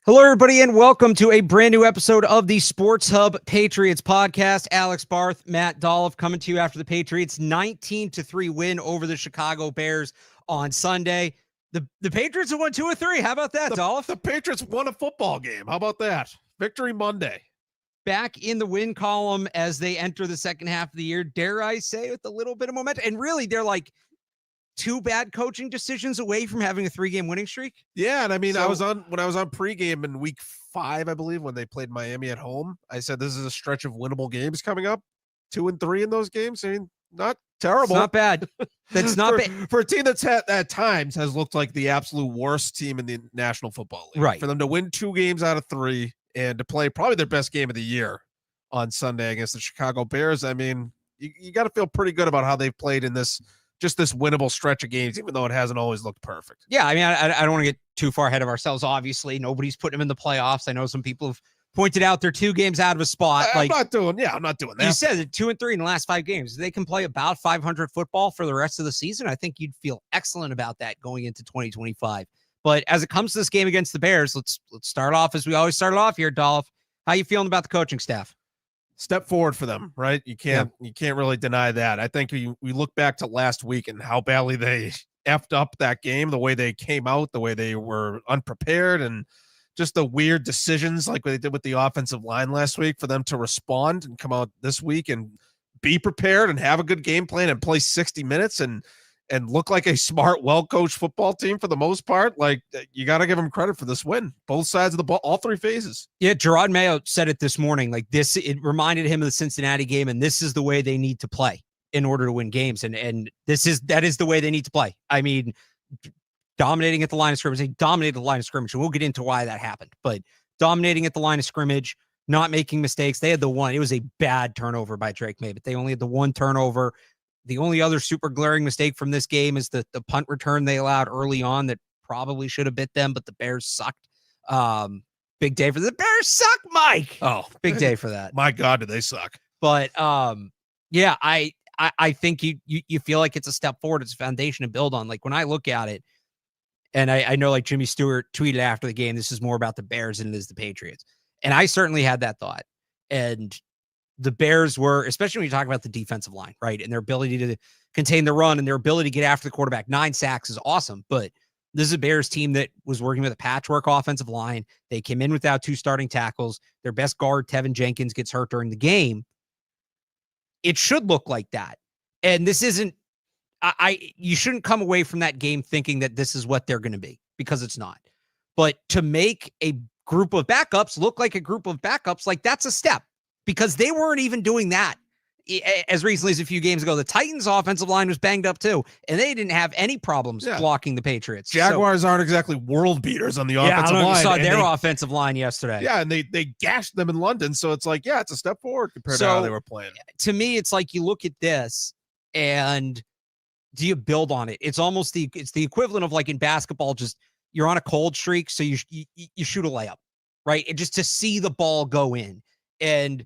Hello, everybody, and welcome to a brand new episode of the Sports Hub Patriots podcast. Alex Barth, Matt Dolloff coming to you after the Patriots 19-3 win over the Chicago Bears on Sunday. The Patriots have won 2 or 3. How about that, Dolloff? The Patriots won a football game. How about that? Victory Monday. Back in the win column as they enter the second half of the year, dare I say, with a little bit of momentum. And really, they're like 2 bad coaching decisions away from having a 3-game winning streak. Yeah, and I mean, when I was on pregame in week 5, I believe, when they played Miami at home, I said this is a stretch of winnable games coming up. 2 and 3 in those games. I mean, not terrible. It's not bad. That's not bad for a team that's at times has looked like the absolute worst team in the National Football League. Right. For them to win 2 games out of 3 and to play probably their best game of the year on Sunday against the Chicago Bears. I mean, you got to feel pretty good about how they've played in this winnable stretch of games, even though it hasn't always looked perfect. Yeah, I mean, I don't want to get too far ahead of ourselves. Obviously, nobody's putting them in the playoffs. I know some people have pointed out they're 2 games out of a spot. I'm not doing that. You said 2 and 3 in the last 5 games. They can play about 500 football for the rest of the season. I think you'd feel excellent about that going into 2025. But as it comes to this game against the Bears, let's start off as we always started off here, Dolph. How you feeling about the coaching staff? Step forward for them, right? You can't really deny that. I think we look back to last week and how badly they effed up that game, the way they came out, the way they were unprepared, and just the weird decisions like what they did with the offensive line last week for them to respond and come out this week and be prepared and have a good game plan and play 60 minutes and look like a smart, well-coached football team for the most part. Like, you got to give them credit for this win. Both sides of the ball, all 3 phases. Yeah, Drake Maye said it this morning. Like this, it reminded him of the Cincinnati game, and this is the way they need to play in order to win games. And that is the way they need to play. I mean, dominating at the line of scrimmage. They dominated the line of scrimmage, and we'll get into why that happened. But dominating at the line of scrimmage, not making mistakes. They had the one. It was a bad turnover by Drake Maye, but they only had the 1 turnover. The only other super glaring mistake from this game is the punt return they allowed early on that probably should have bit them, but the Bears sucked. Big day for the Bears suck, Mike. Oh, big day for that. My God, do they suck. But yeah, I think you feel like it's a step forward. It's a foundation to build on. Like when I look at it, and I know like Jimmy Stewart tweeted after the game, this is more about the Bears than it is the Patriots. And I certainly had that thought. And the Bears were, especially when you talk about the defensive line, right? And their ability to contain the run and their ability to get after the quarterback. 9 sacks is awesome, but this is a Bears team that was working with a patchwork offensive line. They came in without 2 starting tackles. Their best guard, Tevin Jenkins, gets hurt during the game. It should look like that. And this isn't, you shouldn't come away from that game thinking that this is what they're going to be, because it's not. But to make a group of backups look like a group of backups, like that's a step. Because they weren't even doing that as recently as a few games ago. The Titans' offensive line was banged up too, and they didn't have any problems blocking the Patriots. Jaguars aren't exactly world beaters on the offensive line. You saw their offensive line yesterday. Yeah, and they gashed them in London, so it's like, it's a step forward compared to how they were playing. To me, it's like you look at this, and do you build on it? It's almost the equivalent of like in basketball, just you're on a cold streak, so you shoot a layup, right? And just to see the ball go in. And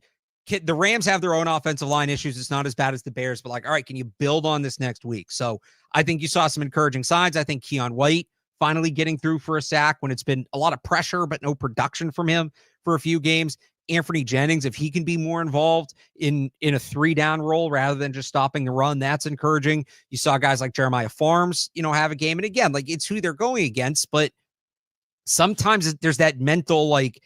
the Rams have their own offensive line issues. It's not as bad as the Bears, but like, all right, can you build on this next week? So I think you saw some encouraging signs. I think Keon White finally getting through for a sack when it's been a lot of pressure, but no production from him for a few games. Anthony Jennings, if he can be more involved in a 3-down role rather than just stopping the run, that's encouraging. You saw guys like Jeremiah Farms, have a game. And again, like it's who they're going against, but sometimes there's that mental, like,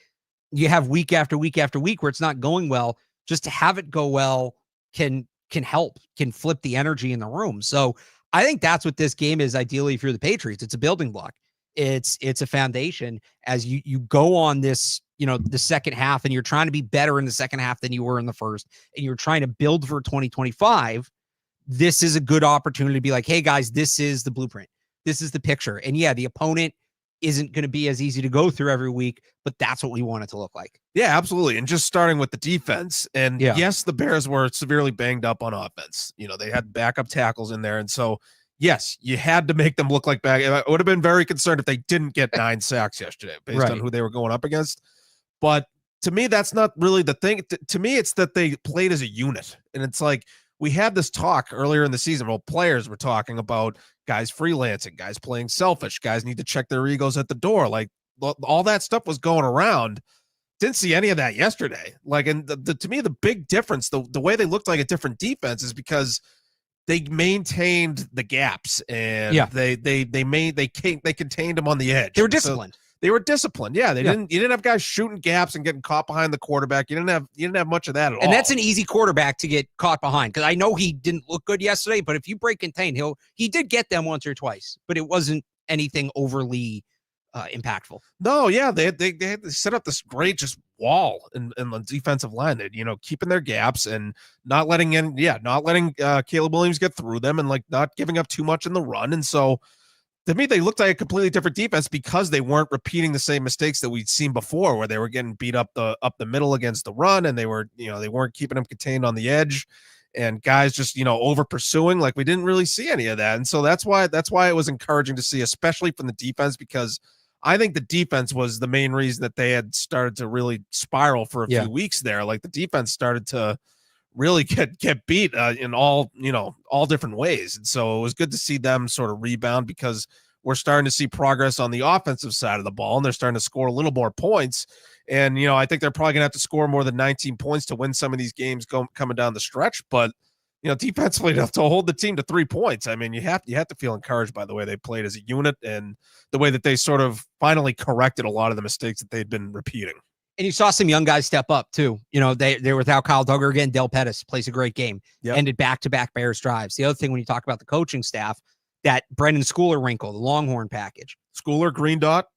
you have week after week after week where it's not going well. Just to have it go well can help, can flip the energy in the room. So I think that's what this game is. Ideally, if you're the Patriots, it's a building block. It's a foundation as you go on this, the second half, and you're trying to be better in the second half than you were in the first, and you're trying to build for 2025. This is a good opportunity to be like, hey guys, this is the blueprint. This is the picture. And yeah, the opponent isn't going to be as easy to go through every week, but that's what we want it to look like. Yeah, absolutely. And just starting with the defense, and yes, the Bears were severely banged up on offense. They had backup tackles in there. And so, yes, you had to make them look like back. I would have been very concerned if they didn't get 9 sacks yesterday based on who they were going up against. But to me, that's not really the thing. To me, it's that they played as a unit. And it's like, we had this talk earlier in the season. Well, players were talking about guys freelancing, guys playing selfish, guys need to check their egos at the door. Like, all that stuff was going around. Didn't see any of that yesterday. Like, and to me, the big difference, the way they looked like a different defense is because they maintained the gaps and they contained them on the edge. They were disciplined. So they were disciplined. Yeah, you didn't have guys shooting gaps and getting caught behind the quarterback. You didn't have much of that at all. And that's an easy quarterback to get caught behind, because I know he didn't look good yesterday, but if you break contain, he did get them once or twice, but it wasn't anything overly impacttive. No, yeah, they had to set up this great just wall in the defensive line. That keeping their gaps and not letting Caleb Williams get through them, and like not giving up too much in the run. And so to me, they looked like a completely different defense because they weren't repeating the same mistakes that we'd seen before, where they were getting beat up the middle against the run, and they weren't keeping them contained on the edge, and guys just over pursuing. Like, we didn't really see any of that. And so that's why it was encouraging to see, especially from the defense, because I think the defense was the main reason that they had started to really spiral for a few weeks there. Like, the defense started to really get beat in all different ways. And so it was good to see them sort of rebound, because we're starting to see progress on the offensive side of the ball, and they're starting to score a little more points. And, I think they're probably gonna have to score more than 19 points to win some of these games coming down the stretch. But, defensively, to hold the team to 3 points, I mean, you have to feel encouraged by the way they played as a unit and the way that they sort of finally corrected a lot of the mistakes that they'd been repeating. And you saw some young guys step up too. They're without Kyle Duggar again. Del Pettis plays a great game. Ended back-to-back Bears drives. The other thing, when you talk about the coaching staff, that Brendan Schooler wrinkle, the Longhorn package. Schooler, green dot.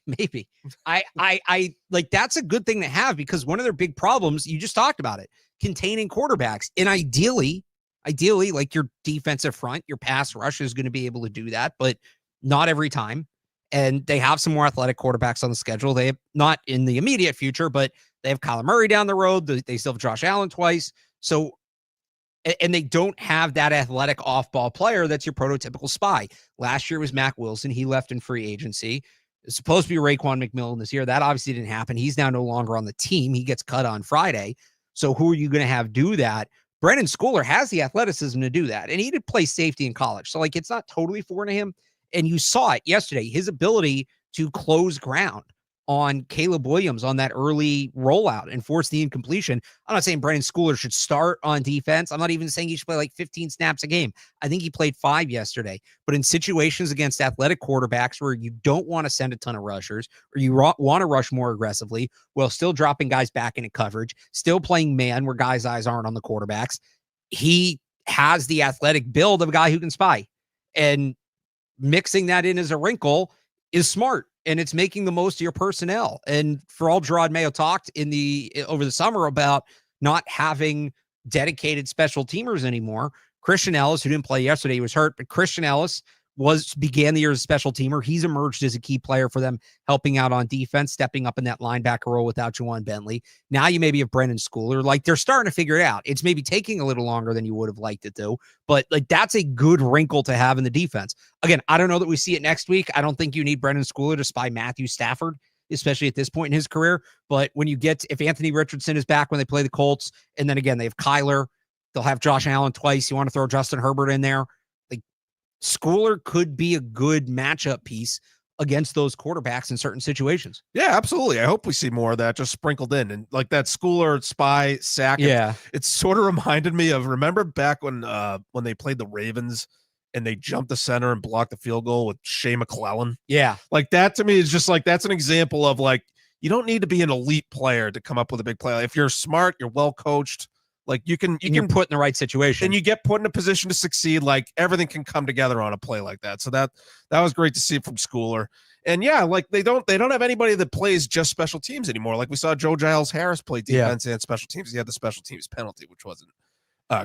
Maybe. I like, that's a good thing to have, because one of their big problems, you just talked about it, containing quarterbacks. And ideally, like, your defensive front, your pass rush is going to be able to do that, but not every time. And they have some more athletic quarterbacks on the schedule. They have, not in the immediate future, but they have Kyler Murray down the road. They still have Josh Allen twice. So, and they don't have that athletic off-ball player that's your prototypical spy. Last year was Mack Wilson. He left in free agency. It's supposed to be Raekwon McMillan this year. That obviously didn't happen. He's now no longer on the team. He gets cut on Friday. So who are you going to have do that? Brendan Schooler has the athleticism to do that. And he did play safety in college. So, like, it's not totally foreign to him. And you saw it yesterday, his ability to close ground on Caleb Williams on that early rollout and force the incompletion. I'm not saying Brendan Schooler should start on defense. I'm not even saying he should play like 15 snaps a game. I think he played 5 yesterday. But in situations against athletic quarterbacks where you don't want to send a ton of rushers, or you want to rush more aggressively while still dropping guys back into coverage, still playing man where guys' eyes aren't on the quarterbacks, he has the athletic build of a guy who can spy. And mixing that in as a wrinkle is smart, and it's making the most of your personnel. And for all Drake Maye talked over the summer about not having dedicated special teamers anymore, Christian Ellis, who didn't play yesterday, he was hurt, but Christian Ellis began the year as a special teamer. He's emerged as a key player for them, helping out on defense, stepping up in that linebacker role without Juwan Bentley. Now you maybe have Brendan Schooler. Like, they're starting to figure it out. It's maybe taking a little longer than you would have liked it to, but like, that's a good wrinkle to have in the defense. Again, I don't know that we see it next week. I don't think you need Brendan Schooler to spy Matthew Stafford, especially at this point in his career. But when you if Anthony Richardson is back when they play the Colts, and then again, they have Kyler, they'll have Josh Allen twice. You want to throw Justin Herbert in there. Schooler could be a good matchup piece against those quarterbacks in certain situations. Yeah, absolutely. I hope we see more of that just sprinkled in, and like that Schooler spy sack. Yeah. It sort of reminded me of, remember back when they played the Ravens and they jumped the center and blocked the field goal with Shea McClellan. Yeah. Like, that to me is just like, that's an example of, like, you don't need to be an elite player to come up with a big play. If you're smart, you're well coached, like, you're put in the right situation, and you get put in a position to succeed. Like, everything can come together on a play like that. So that was great to see from Schooler. And yeah, like, they don't have anybody that plays just special teams anymore. Like, we saw Joe Giles Harris play defense and special teams. He had the special teams penalty, which wasn't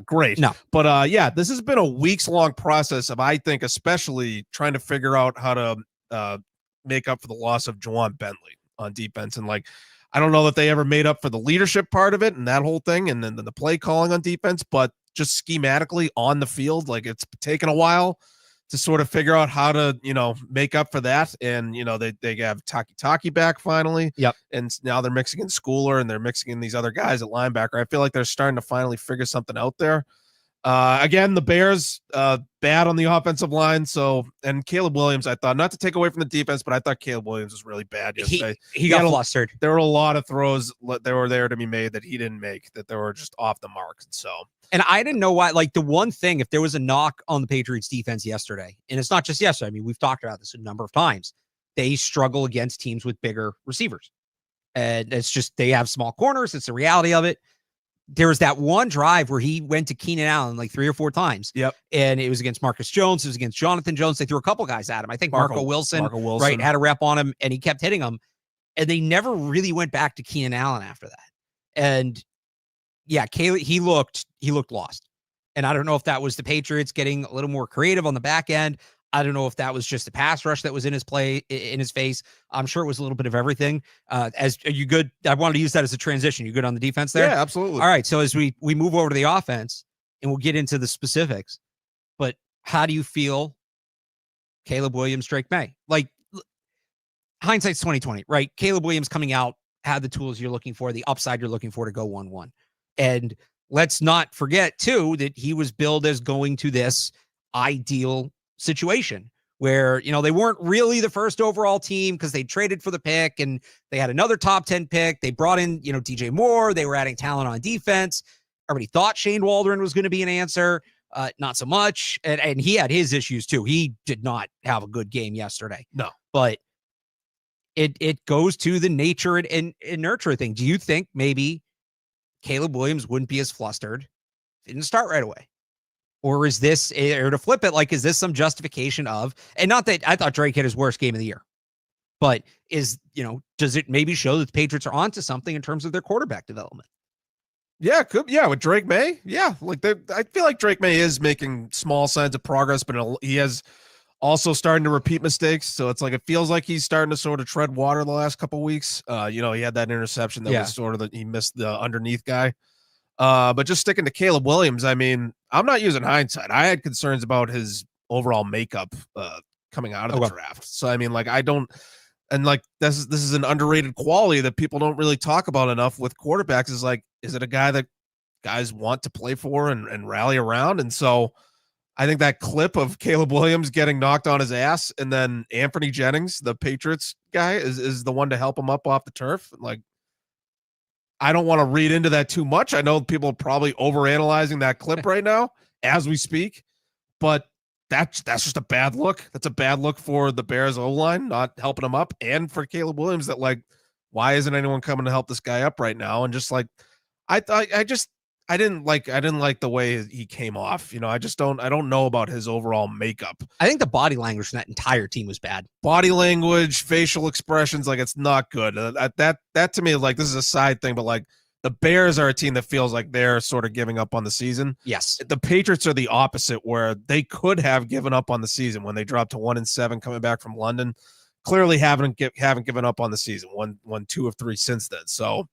great. No, but yeah, this has been a weeks-long process of, I think, especially trying to figure out how to make up for the loss of Juwan Bentley on defense. And, like, I don't know that they ever made up for the leadership part of it and that whole thing, and then the play calling on defense, but just schematically on the field, like, it's taken a while to sort of figure out how to, make up for that. And, they have Taki back finally. Yep. And now they're mixing in Schooler, and they're mixing in these other guys at linebacker. I feel like they're starting to finally figure something out there. Again, the Bears bad on the offensive line. So, and Caleb Williams, I thought, not to take away from the defense, but I thought Caleb Williams was really bad yesterday. He got flustered. There were a lot of throws that were there to be made that he didn't make, that they were just off the mark. So, and I didn't know why. Like, the one thing, if there was a knock on the Patriots defense yesterday, and it's not just yesterday, I mean, we've talked about this a number of times, they struggle against teams with bigger receivers. And it's just, they have small corners. It's the reality of it. There was that one drive where he went to Keenan Allen like 3 or 4 times. Yep. And it was against Marcus Jones. It was against Jonathan Jones. They threw a couple guys at him. I think Marco Wilson, right, had a rep on him, and he kept hitting him. And they never really went back to Keenan Allen after that. And yeah, Caleb, he looked lost. And I don't know if that was the Patriots getting a little more creative on the back end. I don't know if that was just the pass rush that was in his face. I'm sure it was a little bit of everything. Are you good? I wanted to use that as a transition. You good on the defense there? Yeah, absolutely. All right. So as we move over to the offense, and we'll get into the specifics, but how do you feel Caleb Williams, Drake Maye? Like, hindsight's 2020, right? Caleb Williams coming out had the tools you're looking for, the upside you're looking for to go 1-1. And let's not forget too that he was billed as going to this ideal situation where, you know, they weren't really the first overall team because they traded for the pick and they had another top 10 pick. They brought in, you know, DJ Moore. They were adding talent on defense. Everybody thought Shane Waldron was going to be an answer. Not so much. And he had his issues too. He did not have a good game yesterday. No, but it goes to the nature and nurture thing. Do you think maybe Caleb Williams wouldn't be as flustered if he didn't start right away? Or is this, or to flip it, like, is this some justification of, and not that I thought Drake had his worst game of the year, but is, you know, does it maybe show that the Patriots are onto something in terms of their quarterback development? Yeah, could, yeah, with Drake Maye. Yeah, like I feel like Drake Maye is making small signs of progress, but he has also starting to repeat mistakes. So it's like, it feels like he's starting to sort of tread water the last couple of weeks. You know, he had that interception that was sort of he missed the underneath guy. But just sticking to Caleb Williams, I mean, I'm not using hindsight. I had concerns about his overall makeup coming out of the draft. So I mean, like, I don't, and like this is an underrated quality that people don't really talk about enough with quarterbacks. Is like, is it a guy that guys want to play for and rally around? And so I think that clip of Caleb Williams getting knocked on his ass, and then Anthony Jennings, the Patriots guy, is the one to help him up off the turf. Like, I don't want to read into that too much. I know people are probably overanalyzing that clip right now as we speak, but that's just a bad look. That's a bad look for the Bears O-line, not helping him up, and for Caleb Williams, that, like, why isn't anyone coming to help this guy up right now? And just like, I didn't like the way he came off. You know, I don't know about his overall makeup. I think the body language from that entire team was bad. Body language, facial expressions, like, it's not good. That to me, like, this is a side thing, but like, the Bears are a team that feels like they're sort of giving up on the season. Yes. The Patriots are the opposite, where they could have given up on the season when they dropped to 1-7 coming back from London. Clearly haven't given up on the season. Won 2 of 3 since then. So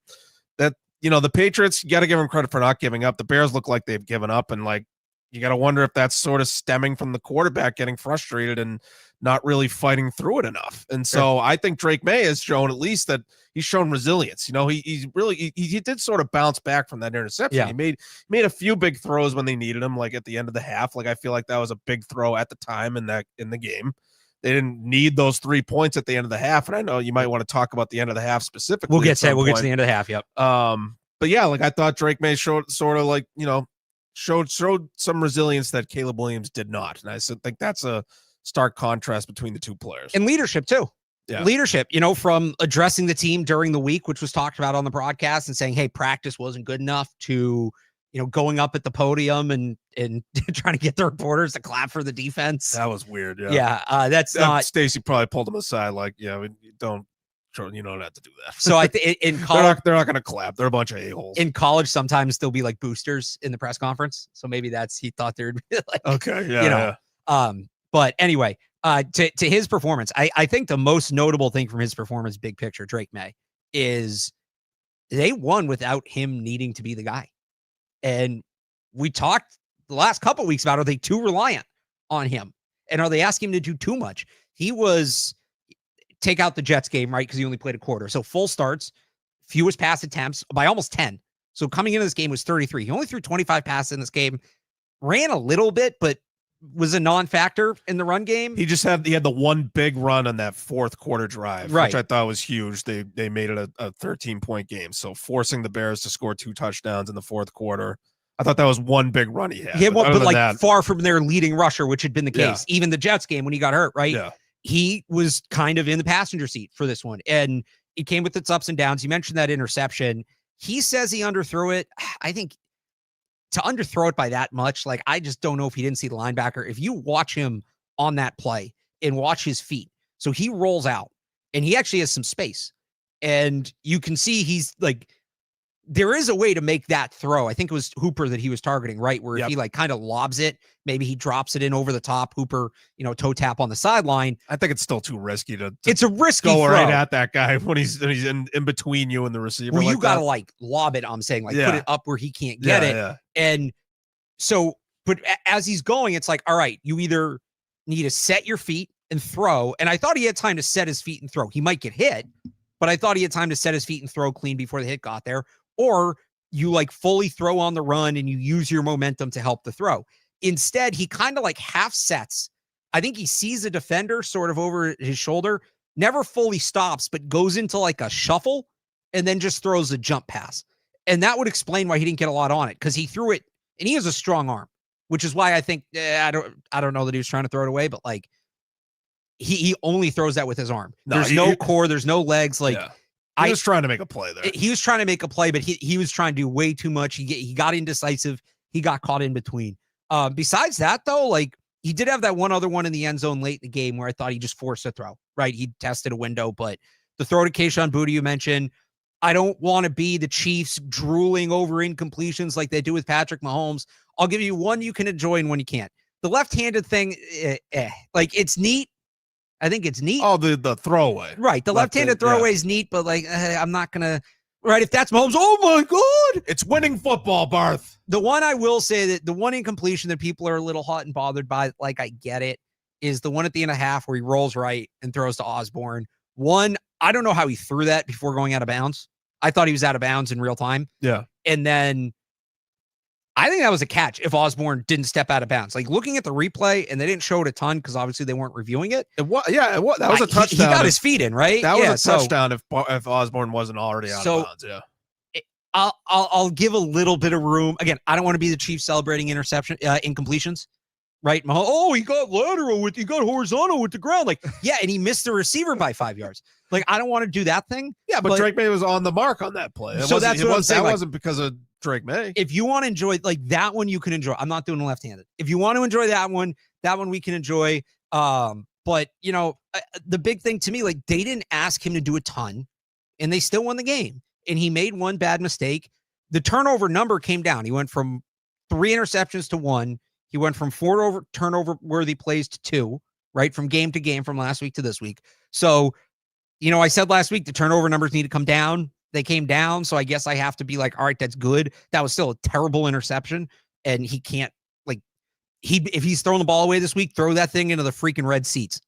that, you know, the Patriots, you got to give them credit for not giving up. The Bears look like they've given up, and like, you got to wonder if that's sort of stemming from the quarterback getting frustrated and not really fighting through it enough. And so I think Drake Maye has shown, at least, that he's shown resilience. You know, he did sort of bounce back from that interception. Yeah. He made a few big throws when they needed him, like at the end of the half. Like, I feel like that was a big throw at the time in the game. They didn't need those 3 points at the end of the half. And I know you might want to talk about the end of the half specifically. We'll get to the end of the half. Yep. But yeah, like, I thought Drake Maye showed sort of, like, you know, showed some resilience that Caleb Williams did not. And I think that's a stark contrast between the two players. And leadership too. Yeah. Leadership, you know, from addressing the team during the week, which was talked about on the broadcast, and saying, hey, practice wasn't good enough, to, you know, going up at the podium and trying to get the reporters to clap for the defense. That was weird. Yeah. Yeah. That's not. Stacey probably pulled him aside. Like, yeah, you don't have to do that. So I think in college, they're not going to clap. They're a bunch of a-holes. In college, sometimes there'll be like boosters in the press conference. So maybe he thought there'd be like, okay. Yeah. You know, yeah. But anyway, to his performance, I think the most notable thing from his performance, big picture, Drake Maye, is they won without him needing to be the guy. And we talked the last couple of weeks about, are they too reliant on him? And are they asking him to do too much? He was, take out the Jets game, right? Because he only played a quarter. So full starts, fewest pass attempts by almost 10. So coming into this game was 33. He only threw 25 passes in this game. ran a little bit, but was a non-factor in the run game. He had the one big run on that fourth quarter drive, which I thought was huge. They made it a 13-point game. So forcing the Bears to score 2 touchdowns in the fourth quarter. I thought that was one big run he had. He had one, but like far from their leading rusher, which had been the case. Even the Jets game when he got hurt, right? Yeah. He was kind of in the passenger seat for this one. And it came with its ups and downs. You mentioned that interception. He says he underthrew it. I think to underthrow it by that much, like, I just don't know if he didn't see the linebacker. If you watch him on that play and watch his feet, so he rolls out and he actually has some space. And you can see he's like, there is a way to make that throw. I think it was Hooper that he was targeting, right? Where if he like kind of lobs it, maybe he drops it in over the top. Hooper, toe tap on the sideline. I think it's still too risky to it's a risky go throw. Right at that guy when he's in between you and the receiver. Well, you got to like lob it. I'm saying, like, put it up where he can't get it. Yeah. And so, but as he's going, it's like, all right, you either need to set your feet and throw. And I thought he had time to set his feet and throw. He might get hit, but I thought he had time to set his feet and throw clean before the hit got there. Or you like fully throw on the run and you use your momentum to help the throw. Instead, he kind of like half sets. I think he sees a defender sort of over his shoulder, never fully stops, but goes into like a shuffle and then just throws a jump pass. And that would explain why he didn't get a lot on it, because he threw it and he has a strong arm, which is why I think I don't know that he was trying to throw it away, but like he only throws that with his arm. There's no core, there's no legs. Like he was trying to make a play there. He was trying to make a play, but he was trying to do way too much. He got indecisive. He got caught in between. Besides that, though, like he did have that one other one in the end zone late in the game where I thought he just forced a throw, right? He tested a window, but the throw to Kayshon Boutte you mentioned, I don't want to be the Chiefs drooling over incompletions like they do with Patrick Mahomes. I'll give you one you can enjoy and one you can't. The left-handed thing, like it's neat. I think it's neat. Oh, the throwaway. Right. The left-handed throwaway is neat, but like, I'm not going to, right. If that's Mahomes, oh my God. It's winning football, Barth. The one I will say that the one incompletion that people are a little hot and bothered by, like, I get it, is the one at the end of half where he rolls right and throws to Osborne. One, I don't know how he threw that before going out of bounds. I thought he was out of bounds in real time. Yeah. And then I think that was a catch if Osborne didn't step out of bounds. Like looking at the replay, and they didn't show it a ton because obviously they weren't reviewing it. That was a touchdown. He got his feet in, right? That was a touchdown if Osborne wasn't already out of bounds. Yeah. I'll give a little bit of room. Again, I don't want to be the Chiefs celebrating incompletions, right? He got lateral he got horizontal with the ground. Like, yeah, and he missed the receiver by 5 yards. Like, I don't want to do that thing. Yeah, but Drake Maye was on the mark on that play. So that's what I'm saying. That wasn't because of Drake Maye. If you want to enjoy like that one, you can enjoy. I'm not doing left-handed. If you want to enjoy that one we can enjoy. But the big thing to me, like they didn't ask him to do a ton, and they still won the game. And he made one bad mistake. The turnover number came down. He went from 3 interceptions to 1. He went from 4 turnover-worthy plays to 2, right? From game to game, from last week to this week. So, I said last week the turnover numbers need to come down. They came down, so I guess I have to be like, all right, that's good. That was still a terrible interception, and he can't, like, if he's throwing the ball away this week, throw that thing into the freaking red seats,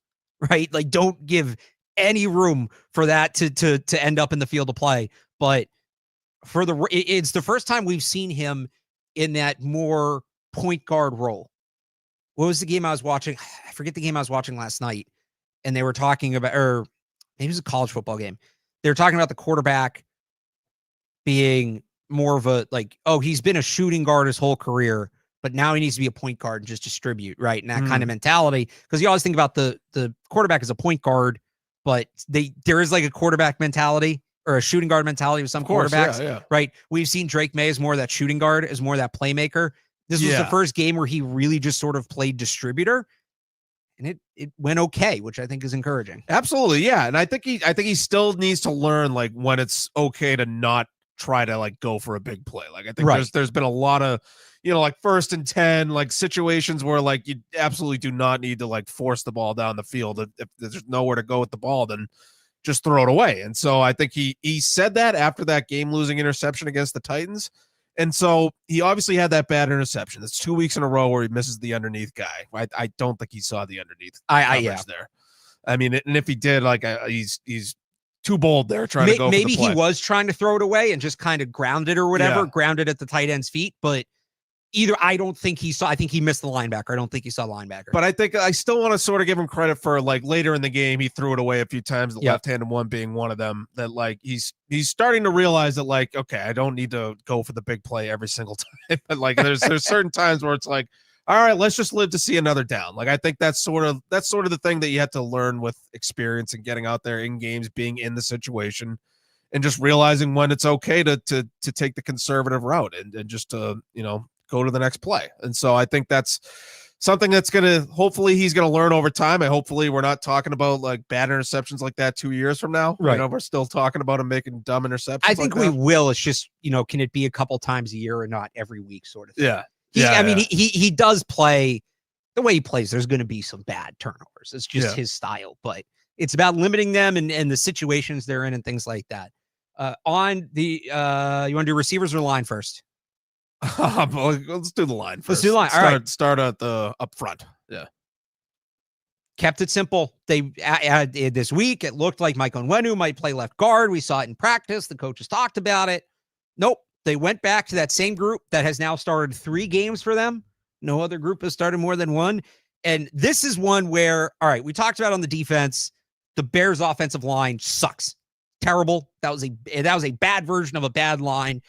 right? Like, don't give any room for that to end up in the field of play. But it's the first time we've seen him in that more point guard role. What was the game I was watching? I forget the game I was watching last night, and they were talking about, or maybe it was a college football game. They were talking about the quarterback being more of a, like, oh, he's been a shooting guard his whole career, but now he needs to be a point guard and just distribute, right? And that kind of mentality, because you always think about the quarterback as a point guard, but there is like a quarterback mentality or a shooting guard mentality with some quarterbacks, right? We've seen Drake Maye as more of that shooting guard, as more of that playmaker. This was the first game where he really just sort of played distributor, and it went okay, which I think is encouraging. Absolutely, yeah. And I think he still needs to learn like when it's okay to not try to like go for a big play. Like I think there's been a lot of like 1st and 10 like situations where like you absolutely do not need to like force the ball down the field. If there's nowhere to go with the ball, then just throw it away. And so I think he said that after that game-losing interception against the Titans. And so he obviously had that bad interception. That's 2 weeks in a row where he misses the underneath guy. I don't think he saw the underneath coverage there. I mean, and if he did, like he's too bold there trying to go. Maybe he was trying to throw it away and just kind of ground it or whatever, ground it at the tight end's feet. But Either I don't think he saw. I think he missed the linebacker. I don't think he saw linebacker. But I think I still want to sort of give him credit for like later in the game, he threw it away a few times. The left-handed one being one of them. That like he's starting to realize that like, okay, I don't need to go for the big play every single time. But like there's certain times where it's like, all right, let's just live to see another down. Like I think that's sort of the thing that you have to learn with experience and getting out there in games, being in the situation, and just realizing when it's okay to take the conservative route and just to go to the next play. And so I think that's something that's hopefully he's going to learn over time. Hopefully we're not talking about like bad interceptions like that 2 years from now. Right. We're still talking about him making dumb interceptions. I think we will. It's just, can it be a couple times a year or not every week sort of thing? Yeah. I mean, he does play the way he plays. There's going to be some bad turnovers. It's just his style, but it's about limiting them and the situations they're in and things like that. On the, you want to do receivers or line first? Let's do the line first. Let's do the line. All right. Start at the up front. Yeah. Kept it simple. They this week, it looked like Mike Onwenu might play left guard. We saw it in practice. The coaches talked about it. Nope. They went back to that same group that has now started 3 games for them. No other group has started more than 1. And this is one where, all right, we talked about on the defense, the Bears offensive line sucks. Terrible. That was a bad version of a bad line.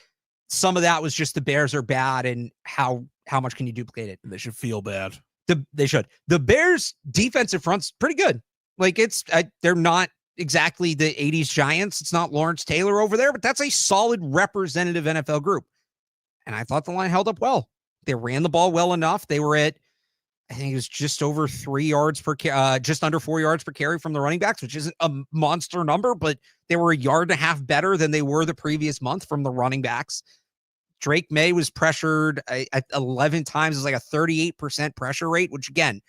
Some of that was just the Bears are bad and how much can you duplicate it? They should feel bad. They should. The Bears defensive front's pretty good. Like they're not exactly the 80s Giants. It's not Lawrence Taylor over there, but that's a solid representative NFL group. And I thought the line held up well. They ran the ball well enough. They were at, I think it was just over 3 yards per just under 4 yards per carry from the running backs, which isn't a monster number, but they were 1.5 yards better than they were the previous month from the running backs. Drake Maye was pressured at 11 times. It's like a 38% pressure rate, which again,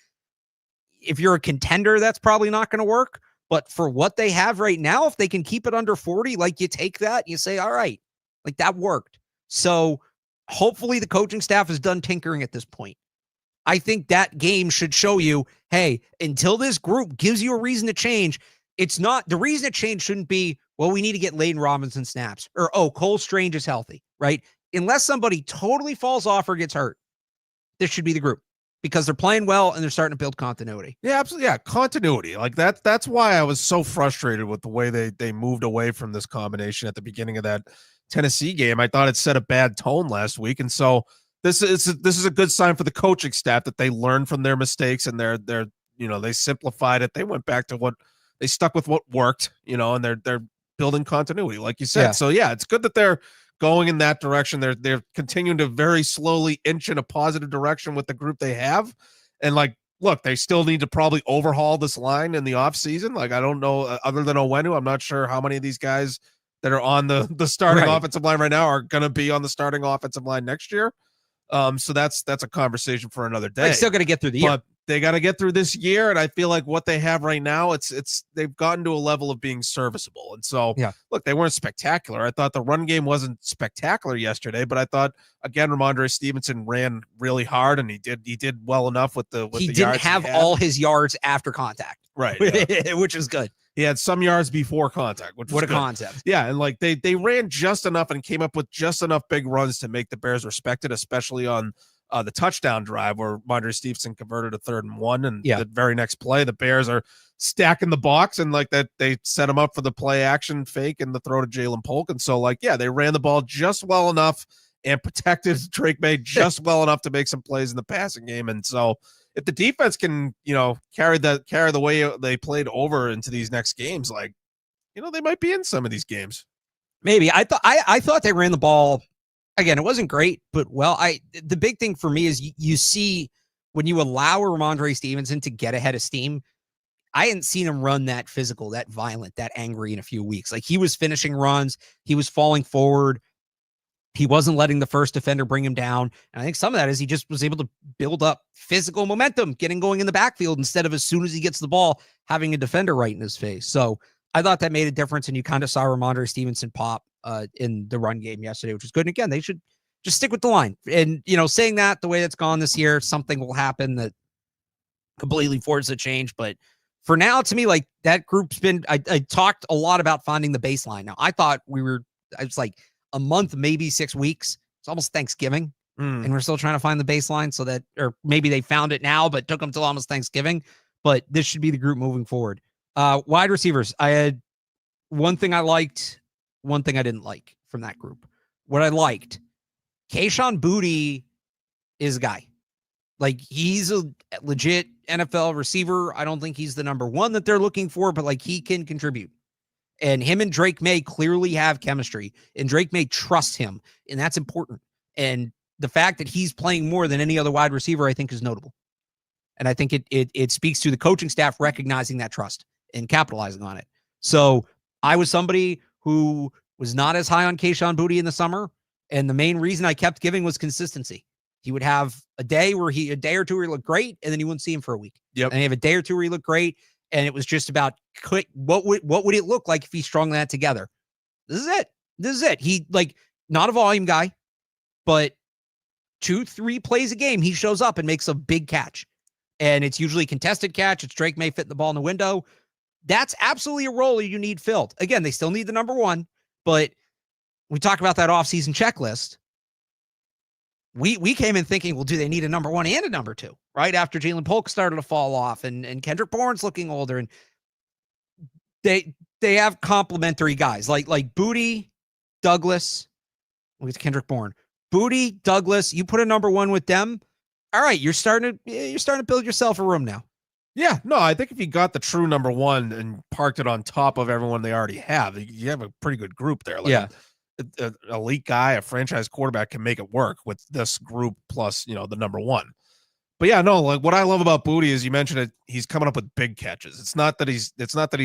if you're a contender, that's probably not going to work. But for what they have right now, if they can keep it under 40, like you take that, you say, all right, like that worked. So hopefully the coaching staff is done tinkering at this point. I think that game should show you, hey, until this group gives you a reason to change, it's not, the reason to change shouldn't be, well, we need to get Layden Robinson snaps or, oh, Cole Strange is healthy, right? Unless somebody totally falls off or gets hurt, this should be the group because they're playing well and they're starting to build continuity. Yeah, absolutely. Yeah, continuity. Like that's why I was so frustrated with the way they moved away from this combination at the beginning of that Tennessee game. I thought it set a bad tone last week. And so this is a good sign for the coaching staff that they learned from their mistakes and they simplified it. They went back to they stuck with what worked, and they're building continuity, like you said. Yeah. So yeah, it's good that they're going in that direction. They're continuing to very slowly inch in a positive direction with the group they have. And like, look, they still need to probably overhaul this line in the offseason. Like, I don't know, other than Onwenu, I'm not sure how many of these guys that are on the starting offensive line right now are going to be on the starting offensive line next year. So that's a conversation for another day. They're still going to get through the year. But they got to get through this year, and I feel like what they have right now, it's they've gotten to a level of being serviceable. And so, look, they weren't spectacular. I thought the run game wasn't spectacular yesterday, but I thought again, Ramondre Stevenson ran really hard, and he did well enough with the. He didn't have all his yards after contact, right? Yeah. Which is good. He had some yards before contact, which was what a good. concept. Yeah, and like they ran just enough and came up with just enough big runs to make the Bears respected, especially on the touchdown drive where Ramondre Stevenson converted a 3rd and 1, and the very next play, the Bears are stacking the box and like that they set him up for the play action fake and the throw to Jalen Polk. And so like, yeah, they ran the ball just well enough and protected Drake Maye just well enough to make some plays in the passing game. And so if the defense can, carry the way they played over into these next games, like, they might be in some of these games. Maybe. I thought they ran the ball. Again, it wasn't great, but the big thing for me is you see when you allow Ramondre Stevenson to get ahead of steam, I hadn't seen him run that physical, that violent, that angry in a few weeks. Like he was finishing runs, he was falling forward. He wasn't letting the first defender bring him down. And I think some of that is he just was able to build up physical momentum, getting going in the backfield instead of as soon as he gets the ball, having a defender right in his face. So I thought that made a difference, and you kind of saw Ramondre Stevenson pop in the run game yesterday, which was good. And again, they should just stick with the line. And, saying that the way it's gone this year, something will happen that completely forces a change. But for now, to me, like that group's been, I talked a lot about finding the baseline. Now, I thought I was like a month, maybe 6 weeks. It's almost Thanksgiving. Mm. And we're still trying to find the baseline so that, or maybe they found it now, but took them till almost Thanksgiving. But this should be the group moving forward. Wide receivers. I had one thing I liked, one thing I didn't like from that group. What I liked, Kayshon Boutte is a guy. Like, he's a legit NFL receiver. I don't think he's the number one that they're looking for, but like, he can contribute. And him and Drake Maye clearly have chemistry, and Drake Maye trusts him, and that's important. And the fact that he's playing more than any other wide receiver, I think, is notable. And I think it speaks to the coaching staff recognizing that trust and capitalizing on it. So I was somebody who was not as high on Kayshon Boutte in the summer, and the main reason I kept giving was consistency. He would have a day or two where he looked great, and then you wouldn't see him for a week. Yep. And he have a day or two where he looked great, and it was just about what would it look like if he strung that together. This is it. He, like, not a volume guy, but 2-3 plays a game, he shows up and makes a big catch. And it's usually a contested catch. It's Drake Maye fitting the ball in the window. That's absolutely a role you need filled. Again, they still need the number one, but we talk about that offseason checklist. We came in thinking, well, do they need a number one and a number two, right? After Jalen Polk started to fall off and Kendrick Bourne's looking older, and they have complementary guys like Boutte, Douglas. We'll get to Kendrick Bourne. Boutte, Douglas, you put a number one with them. All right, you're starting to build yourself a room now. Yeah, no, I think if you got the true number one and parked it on top of everyone they already have, you have a pretty good group there. Like, yeah. An elite guy, a franchise quarterback can make it work with this group plus, the number one. But yeah, no, like, what I love about Boutte is, you mentioned it, he's coming up with big catches. It's not that he's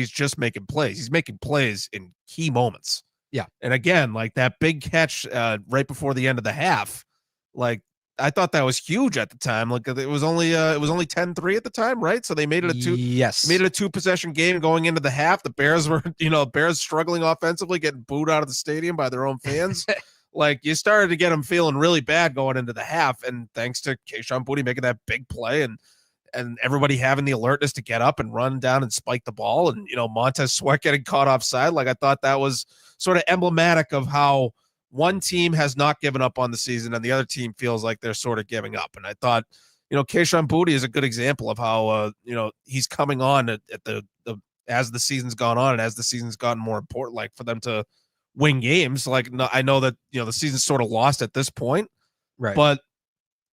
just making plays. He's making plays in key moments. Yeah. And again, like that big catch right before the end of the half, like, I thought that was huge at the time. Like, it was only 10-3 at the time, right? So they made it a 2-possession game going into the half. The Bears were, Bears struggling offensively, getting booed out of the stadium by their own fans. Like, you started to get them feeling really bad going into the half, and thanks to Kayshon Boutte making that big play and everybody having the alertness to get up and run down and spike the ball, and Montez Sweat getting caught offside. Like, I thought that was sort of emblematic of how one team has not given up on the season and the other team feels like they're sort of giving up. And I thought, Kayshon Boutte is a good example of how, he's coming on at the as the season's gone on and as the season's gotten more important, like, for them to win games. Like, no, I know that, the season's sort of lost at this point, right? But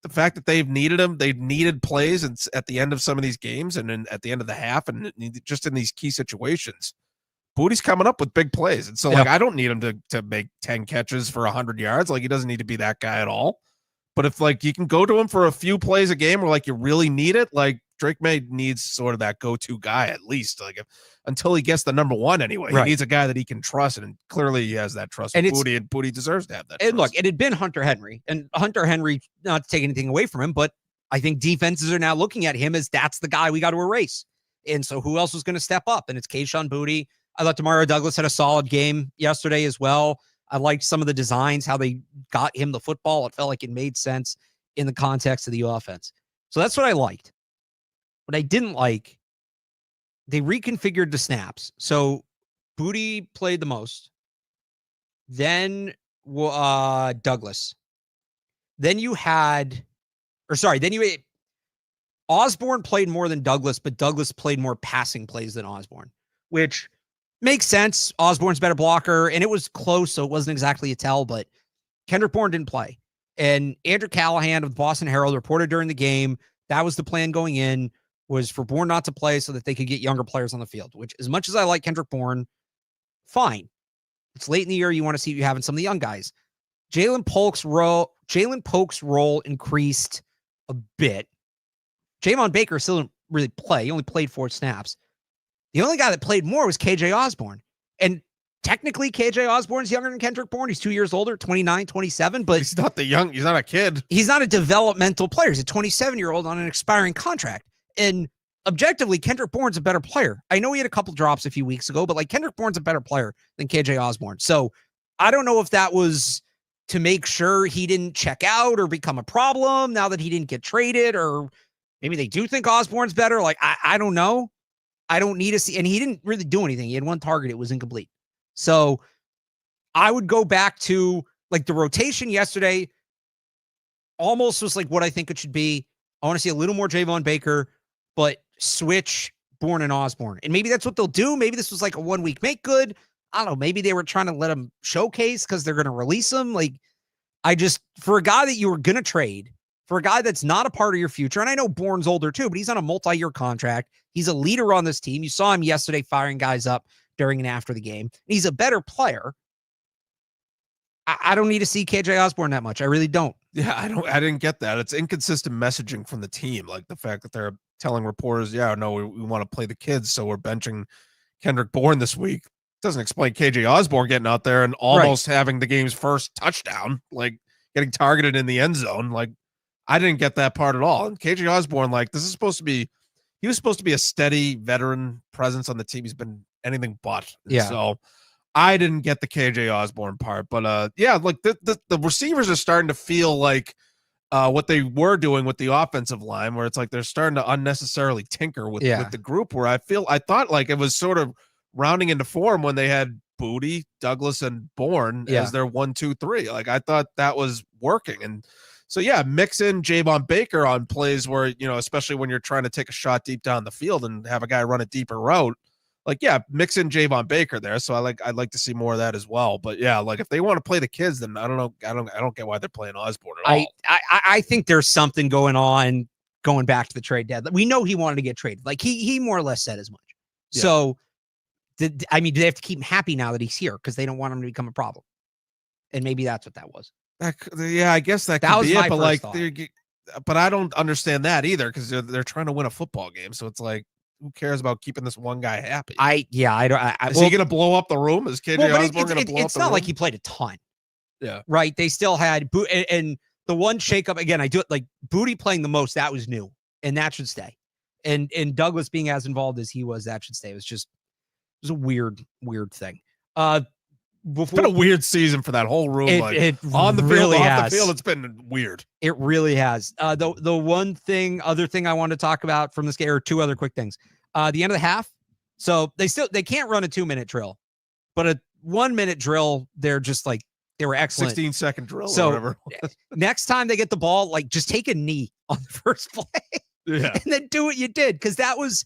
the fact that they've needed plays and at the end of some of these games and then at the end of the half and just in these key situations, Boutte's coming up with big plays. And so, like, I don't need him to make 10 catches for 100 yards. Like, he doesn't need to be that guy at all. But if, like, you can go to him for a few plays a game where, like, you really need it, like, Drake Maye needs sort of that go-to guy at least. Like, until he gets the number one anyway. Right. He needs a guy that he can trust, and clearly he has that trust with Boutte, and Boutte deserves to have that and trust. Look, it had been Hunter Henry. And Hunter Henry, not to take anything away from him, but I think defenses are now looking at him as that's the guy we got to erase. And so who else was going to step up? And it's Kayshon Boutte. I thought Demario Douglas had a solid game yesterday as well. I liked some of the designs, how they got him the football. It felt like it made sense in the context of the offense. So that's what I liked. What I didn't like, they reconfigured the snaps. So Boutte played the most. Then Douglas. Then Osborne played more than Douglas, but Douglas played more passing plays than Osborne, which makes sense. Osborne's a better blocker, and it was close, so it wasn't exactly a tell, but Kendrick Bourne didn't play. And Andrew Callahan of the Boston Herald reported during the game, that was the plan going in, was for Bourne not to play so that they could get younger players on the field, which, as much as I like Kendrick Bourne, fine. It's late in the year. You want to see what you have in some of the young guys. Jalen Polk's role increased a bit. Jamon Baker still didn't really play. He only played 4 snaps. The only guy that played more was KJ Osborne. And technically, KJ Osborne's younger than Kendrick Bourne. He's 2 years older, 29, 27, but he's not he's not a kid. He's not a developmental player. He's a 27-year-old on an expiring contract. And objectively, Kendrick Bourne's a better player. I know he had a couple drops a few weeks ago, but like, Kendrick Bourne's a better player than KJ Osborne. So I don't know if that was to make sure he didn't check out or become a problem now that he didn't get traded, or maybe they do think Osborne's better. Like, I don't know. I don't need to see, and he didn't really do anything. He had 1 target. It was incomplete. So I would go back to, like, the rotation yesterday. almost was like what I think it should be. I want to see a little more Javon Baker, but switch Bourne and Osborne. And maybe that's what they'll do. Maybe this was like a 1 week make good. I don't know. Maybe they were trying to let him showcase because they're going to release him. Like, for a guy that you were going to trade, for a guy that's not a part of your future, and I know Bourne's older too, but he's on a multi-year contract. He's a leader on this team. You saw him yesterday firing guys up during and after the game. He's a better player. I don't need to see KJ Osborne that much. I really don't. Yeah, I didn't get that. It's inconsistent messaging from the team. Like the fact that they're telling reporters, yeah, no, we want to play the kids, so we're benching Kendrick Bourne this week. Doesn't explain KJ Osborne getting out there and almost having the game's first touchdown, like getting targeted in the end zone. Like, I didn't get that part at all. And KJ Osborne, like, he was supposed to be a steady veteran presence on the team. He's been anything but. And so I didn't get the KJ Osborne part, but yeah, like the receivers are starting to feel like what they were doing with the offensive line, where it's like they're starting to unnecessarily tinker with the group. Where I thought like it was sort of rounding into form when they had Booty, Douglas, and Bourne as their 1, 2, 3. Like I thought that was working, and so yeah, mix in Javon Baker on plays where, you know, especially when you're trying to take a shot deep down the field and have a guy run a deeper route. Like, yeah, mix in Javon Baker there. So I'd like to see more of that as well. But yeah, like if they want to play the kids, then I don't know. I don't get why they're playing Osborne at all. I think there's something going on going back to the trade deadline. We know he wanted to get traded. Like he more or less said as much. Yeah. So do they have to keep him happy now that he's here because they don't want him to become a problem? And maybe that's what that was. Yeah, I guess that could be it. But like, but I don't understand that either because they're trying to win a football game. So it's like, who cares about keeping this one guy happy? Is he going to blow up the room? Is KJ Osborne going to blow up the room? It's not like he played a ton. Yeah. Right. They still had and the one shakeup again. I do it like Booty playing the most. That was new, and that should stay. And Douglas being as involved as he was, that should stay. It was a weird thing. It's been a weird season for that whole room. It on the really field, has. off the field, it's been weird. It really has. The other thing I wanted to talk about from this game, or two other quick things. The end of the half. So they can't run a 2-minute drill, but a 1-minute drill, they're just like, they were excellent. 16-second drill so or whatever. Next time they get the ball, like just take a knee on the first play. Yeah. And then do what you did. Cause that was,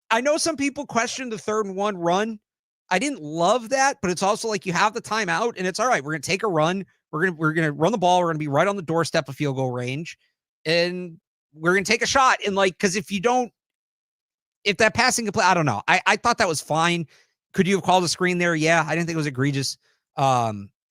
I know some people questioned the 3rd and 1 run. I didn't love that, but it's also like you have the timeout and it's all right. We're going to take a run. We're going to run the ball. We're going to be right on the doorstep of field goal range and we're going to take a shot. And like, cause if that passing can play, I don't know. I thought that was fine. Could you have called a screen there? Yeah. I didn't think it was egregious.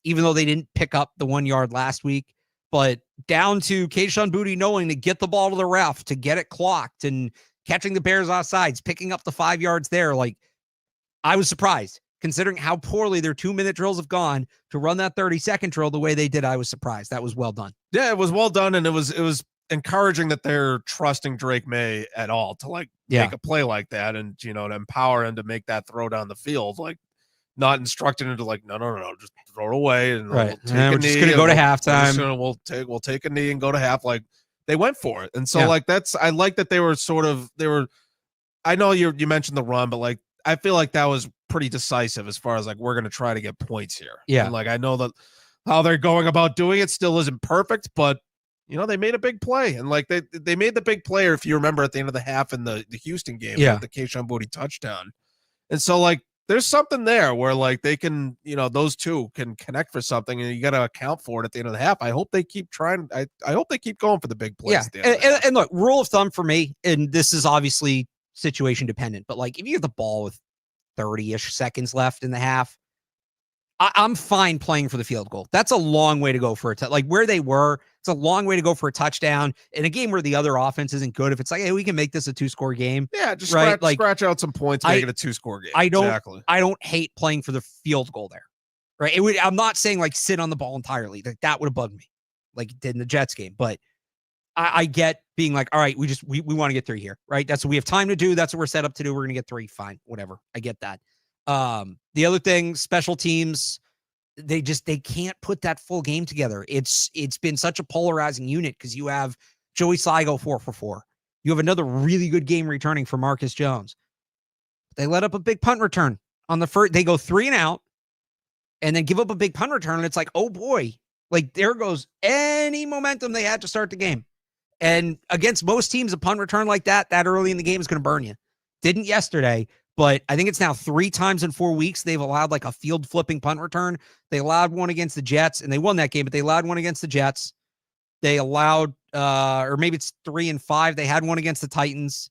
Even though they didn't pick up the 1 yard last week, but down to Kayshon Boutte knowing to get the ball to the ref, to get it clocked and catching the Bears offsides, picking up the 5 yards there. Like, I was surprised considering how poorly their 2-minute drills have gone to run that 30-second drill the way they did. I was surprised. That was well done. Yeah, it was well done. And it was encouraging that they're trusting Drake Maye at all to like make a play like that and, you know, to empower him to make that throw down the field. Like, not instructing him to like, no, just throw it away and we're just going to go to halftime. We'll take a knee and go to half. Like they went for it. And so like, I like that they were I know you mentioned the run, but like, I feel like that was pretty decisive as far as like, we're going to try to get points here. Yeah. And like, I know that how they're going about doing it still isn't perfect, but you know, they made a big play and like they made the big player. If you remember at the end of the half in the Houston game, the Kayshon Boutte touchdown. And so like, there's something there where like they can, you know, those two can connect for something and you got to account for it at the end of the half. I hope they keep trying. I hope they keep going for the big plays. Yeah. And look, rule of thumb for me, and this is obviously situation dependent, but like if you have the ball with 30-ish seconds left in the half, I'm fine playing for the field goal. That's a long way to go for it. Like where they were, it's a long way to go for a touchdown in a game where the other offense isn't good. If it's like, hey, we can make this a 2-score game. Yeah, just scratch out some points, make it a 2-score game. I don't hate playing for the field goal there. Right. I'm not saying like sit on the ball entirely. Like that would have bugged me, like it did in the Jets game. But I get being like, all right, we want to get 3 here. Right. That's what we have time to do. That's what we're set up to do. We're gonna get 3. Fine, whatever. I get that. The other thing, special teams, they can't put that full game together. It's been such a polarizing unit because you have Joey Sligo 4 for 4. You have another really good game returning for Marcus Jones. They let up a big punt return on the first. They go 3 and out, and then give up a big punt return, and it's like, oh boy, Like there goes any momentum they had to start the game. And against most teams, a punt return like that early in the game is going to burn you. Didn't yesterday, but I think it's now 3 times in 4 weeks they've allowed like a field flipping punt return. They allowed one against the Jets and they won that game, but they allowed one against the Jets. They allowed, or maybe it's 3 and 5. They had one against the Titans.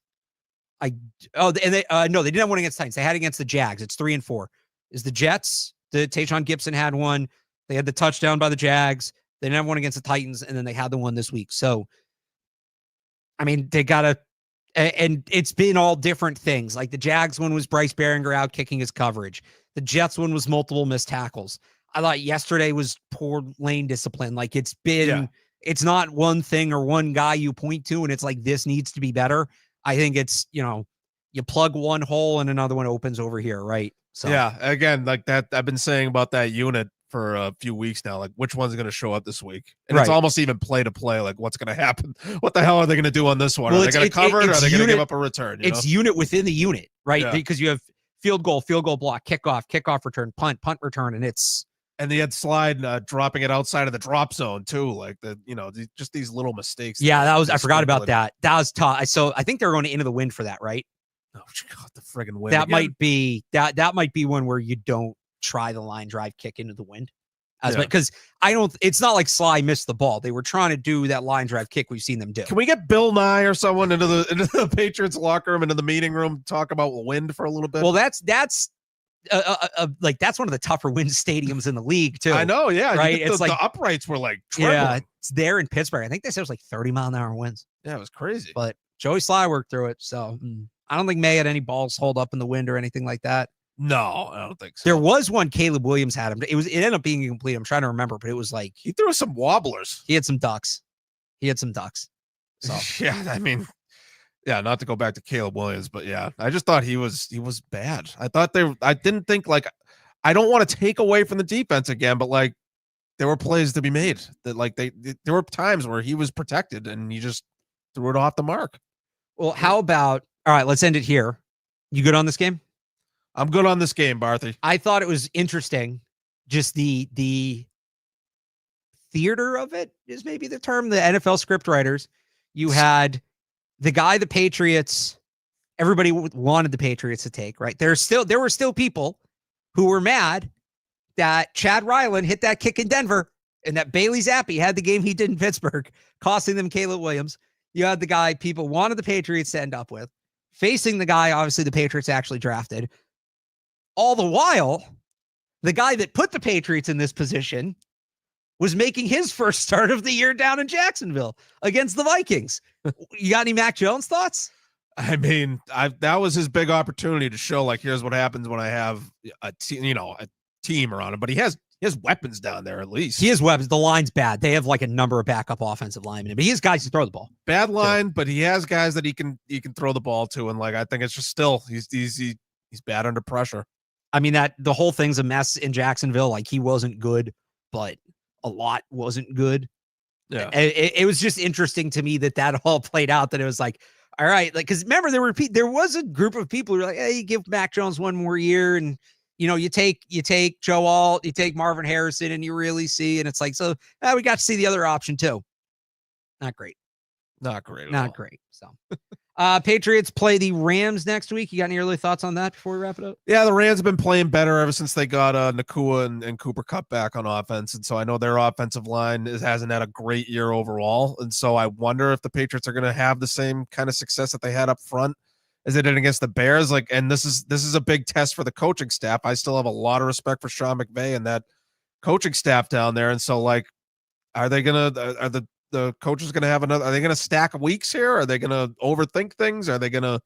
No, they didn't have one against the Titans. They had against the Jags. It's 3 and 4. Is the Jets? The Tayshaun Gibson had one. They had the touchdown by the Jags. They didn't have one against the Titans, and then they had the one this week. So, I mean, they got to, and it's been all different things. Like the Jags one was Bryce Behringer out kicking his coverage. The Jets one was multiple missed tackles. I thought yesterday was poor lane discipline. Like it's been, it's not one thing or one guy you point to, and it's like, this needs to be better. I think it's, you plug one hole and another one opens over here, right? So yeah, again, like that, I've been saying about that unit for a few weeks now, like which one's going to show up this week, and it's almost even play to play, like what's going to happen, what the hell are they going to do on this one? Are they going to cover it, or are they going to give up a return? It's unit within the unit, right? Because you have field goal block, kickoff return, punt return, and they had slide dropping it outside of the drop zone too, like just these little mistakes. Yeah, I forgot about that. That was tough. So I think they're going into the wind for that, right? Oh God, the friggin' wind. That might be that might be one where you don't try the line drive kick into the wind, because it's not like Sly missed the ball. They were trying to do that line drive kick we've seen them do. Can we get Bill Nye or someone into the Patriots locker room, into the meeting room, talk about wind for a little bit? Well, that's like that's one of the tougher wind stadiums in the league too. I know, yeah, right. It's like the uprights were like trembling. Yeah, it's there in Pittsburgh. I think they said it was like 30-mile-an-hour winds. Yeah, it was crazy. But Joey Sly worked through it, so I don't think May had any balls hold up in the wind or anything like that. No, I don't think so. There was one Caleb Williams had him. It ended up being incomplete. I'm trying to remember, but it was like he threw some wobblers. He had some ducks. So yeah, I mean, yeah, not to go back to Caleb Williams, but yeah, I just thought he was bad. I didn't think, like, I don't want to take away from the defense again, but like there were plays to be made that like there were times where he was protected and he just threw it off the mark. Well, how about, all right, let's end it here. You good on this game? I'm good on this game, Barthy. I thought it was interesting. Just the theater of it is maybe the term. The NFL script writers, you had the guy the Patriots, everybody wanted the Patriots to take, right? There were still people who were mad that Chad Ryland hit that kick in Denver and that Bailey Zappi had the game he did in Pittsburgh, costing them Caleb Williams. You had the guy people wanted the Patriots to end up with, facing the guy, obviously, the Patriots actually drafted. All the while, the guy that put the Patriots in this position was making his first start of the year down in Jacksonville against the Vikings. You got any Mac Jones thoughts? I mean, that was his big opportunity to show, like, here's what happens when I have a team around him. But he has weapons down there, at least. He has weapons. The line's bad. They have like a number of backup offensive linemen, but he has guys to throw the ball. Bad line, but he has guys that he can throw the ball to, and like I think it's just still he's bad under pressure. I mean, that the whole thing's a mess in Jacksonville. Like, he wasn't good, but a lot wasn't good. Yeah, it was just interesting to me that all played out. That it was like, all right, like, because remember there was a group of people who were like, hey, you give Mac Jones one more year, and you take Joe Alt, you take Marvin Harrison, and you really see, and it's like, so we got to see the other option too. Not great. Not great. So, Patriots play the Rams next week. You got any early thoughts on that before we wrap it up? Yeah, the Rams have been playing better ever since they got Nakua and Cooper Kupp back on offense, and so I know their offensive line hasn't had a great year overall, and so I wonder if the Patriots are going to have the same kind of success that they had up front as they did against the Bears. Like, and this is a big test for the coaching staff. I still have a lot of respect for Sean McVay and that coaching staff down there, and so like, are the coaches going to have are they going to stack weeks here? Are they going to overthink things? Are they going to,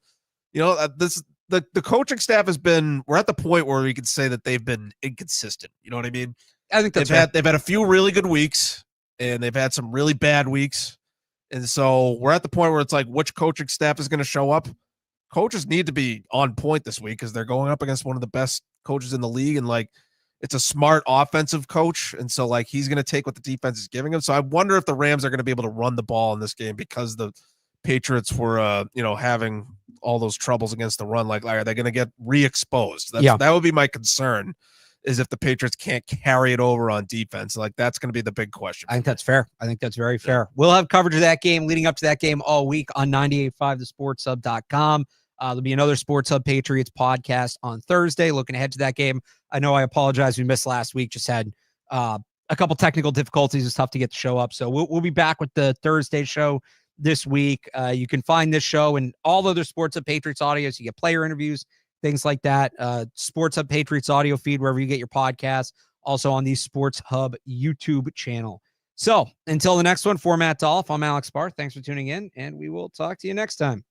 the coaching staff we're at the point where we can say that they've been inconsistent. You know what I mean? I think they've had a few really good weeks and they've had some really bad weeks. And so we're at the point where it's like, which coaching staff is going to show up? Coaches need to be on point this week because they're going up against one of the best coaches in the league. And like, it's a smart offensive coach. And so like, he's going to take what the defense is giving him. So I wonder if the Rams are going to be able to run the ball in this game because the Patriots were, having all those troubles against the run. Like, are they going to get re-exposed? That would be my concern. is if the Patriots can't carry it over on defense. Like, that's going to be the big question. I think that's fair. I think that's very fair. We'll have coverage of that game leading up to that game all week on 98.5thesportshub.com. There'll be another Sports Hub Patriots podcast on Thursday, looking ahead to that game. I know I apologize. We missed last week. Just had a couple technical difficulties. It's tough to get the show up. So we'll be back with the Thursday show this week. You can find this show and all other Sports Hub Patriots audios. You get player interviews, things like that. Sports Hub Patriots audio feed, wherever you get your podcasts. Also on the Sports Hub YouTube channel. So until the next one, for Matt Dolloff, I'm Alex Barth. Thanks for tuning in, and we will talk to you next time.